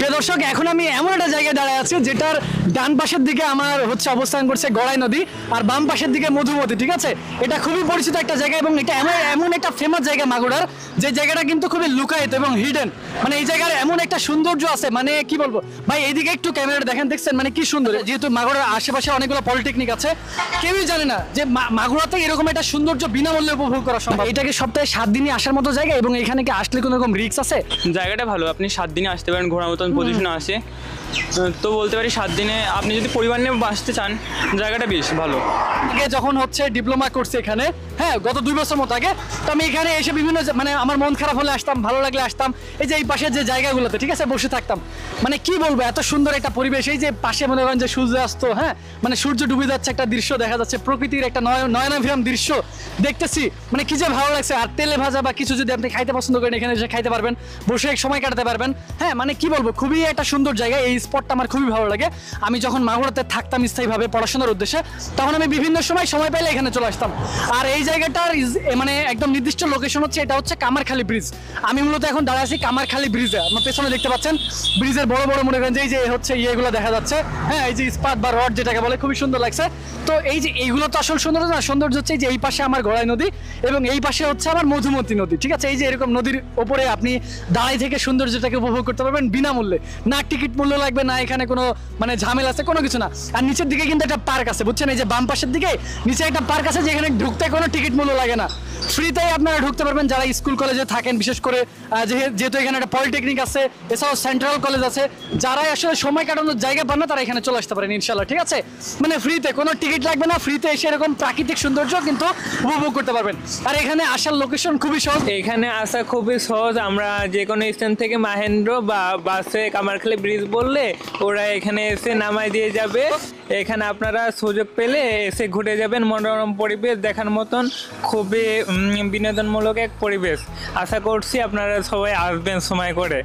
প্রিয় দর্শক, এখন আমি এমন একটা জায়গায় দাঁড়ায় আছি যেটার ডান পাশের দিকে আমার অবস্থান করছে গড়াই নদী, আর বাম পাশের দিকে মধুমতি। ঠিক আছে, এটা খুবই পরিচিত একটা জায়গা এবং এটা এমন একটা ফেমাস জায়গা মাগুরার, যে জায়গাটা কিন্তু খুবই লুকায়িত এবং হিডেন। মানে এই জায়গার এমন একটা সৌন্দর্য আছে, মানে কি বলবো ভাই, এইদিকে একটু ক্যামেরা দেখেন, দেখছেন মানে কি সুন্দর। যেহেতু মাগুরার আশেপাশে অনেকগুলো পলিটেকনিক আছে, কেউই জানে না যে মাগুরাতে এরকম একটা সৌন্দর্য বিনামূল্যে উপভোগ করা সম্ভব। এটাকে সপ্তাহে 7 দিনই আসার মতো জায়গা, এবং এখানে কি আসলে কোনো রকম রিস্ক আছে? জায়গাটা ভালো, আপনি 7 দিনে আসতে পারেন, ঘোরার মতন পজিশনে আসে। তো বলতে পারি 7 দিনে আপনি যদি পরিবার নিয়ে আসতে চান, জায়গাটা বেশ ভালো। আগে যখন ডিপ্লোমা করছে এখানে, হ্যাঁ গত 2 বছর মতো আগে, তো আমি এখানে এসে বিভিন্ন মানে আমার মন খারাপ হলে আসতাম, ভালো লাগলে আসতাম, এই যে এই পাশের যে জায়গাগুলোতে ঠিক আছে বসে থাকতাম। মানে কি বলবো, এত সুন্দর একটা পরিবেশ, এই যে পাশে মনে করেন যে সূর্যাস্ত, হ্যাঁ মানে সূর্য ডুবে যাচ্ছে, একটা দৃশ্য দেখা যাচ্ছে, প্রকৃতির একটা নয়নাভিরাম দৃশ্য দেখতেছি, মানে কি যে ভালো লাগছে। আর তেলে ভাজা বা কিছু যদি আপনি খাইতে পছন্দ করেন, এখানে এসে খাইতে পারবেন, বসে এক সময় কাটাতে পারবেন। হ্যাঁ মানে কি বলবো, খুবই একটা সুন্দর জায়গা। এই স্পটটা আমার খুবই ভালো লাগে। আমি যখন মাগুরাতে থাকতাম স্থায়ীভাবে পড়াশোনার উদ্দেশ্যে, তখন আমি বিভিন্ন সময় পেলে এখানে চলে আসতাম। আর এই জায়গাটার মানে একদম নির্দিষ্ট লোকেশন হচ্ছে, এটা হচ্ছে কামারখালী ব্রিজ। আমি মূলত এখন দাঁড়ায় আছি কামারখালী ব্রিজে। আমার পেছনে দেখতে পাচ্ছেন ব্রিজের বড় বড় মনে করেন যে এই যে হচ্ছে ইয়েগুলো দেখা যাচ্ছে, হ্যাঁ এই যে ইস্পাত বা রড যেটাকে বলে, খুবই সুন্দর লাগছে। তো এই যে এইগুলো তো আসল সৌন্দর্য না, সৌন্দর্য হচ্ছে যে এই পাশে আমার গড়াই নদী এবং এই পাশে হচ্ছে আমার মধুমতি নদী। ঠিক আছে, এই যে এরকম নদীর ওপরে আপনি দাঁড়াই থেকে সৌন্দর্যটাকে উপভোগ করতে পারবেন বিনামূল্যে। না টিকিট মূল্য লাগবে, না এখানে কোনো মানে ঝামেলা আছে, কোনো কিছু না। আর নিচের দিকে কিন্তু একটা পার্ক আছে, বুঝছেন, এই যে বাম পাশের দিকে নিচে একটা পার্ক আছে, যেখানে ঢুকতে কোনো টিকিট মূল্য লাগে না, ফ্রিতেই আপনারা ঢুকতে পারবেন যারা স্কুল কলেজে থাকেন। বিশেষ করে যেহেতু এখানে একটা পলিটেকনিক আছে, এছাড়াও সেন্ট্রাল কলেজ আছে, যারা আসলে সময় কাটানোর জায়গা পান না তারা এখানে চলে আসতে পারেন ইনশাল্লাহ। ঠিক আছে, মানে ফ্রিতে, কোনো টিকিট লাগবে না, ফ্রিতে এসে এরকম প্রাকৃতিক সৌন্দর্য কিন্তু উপভোগ করতে পারবেন। আর এখানে আসার লোকেশন খুবই সহজ। এখানে আসা খুবই সহজ। আমরা যে কোনো স্থান থেকে মাহেন্দ্র বা বাসে কামারখালী ব্রিজ বললে ওরা এখানে এসে নামাই দিয়ে যাবে। এখানে আপনারা সুযোগ পেলে এসে ঘুরে যাবেন। মনোরম পরিবেশ দেখার মতন, খুবই বিনোদনমূলক এক পরিবেশ। আশা করছি আপনারা সবাই আসবেন সময় করে।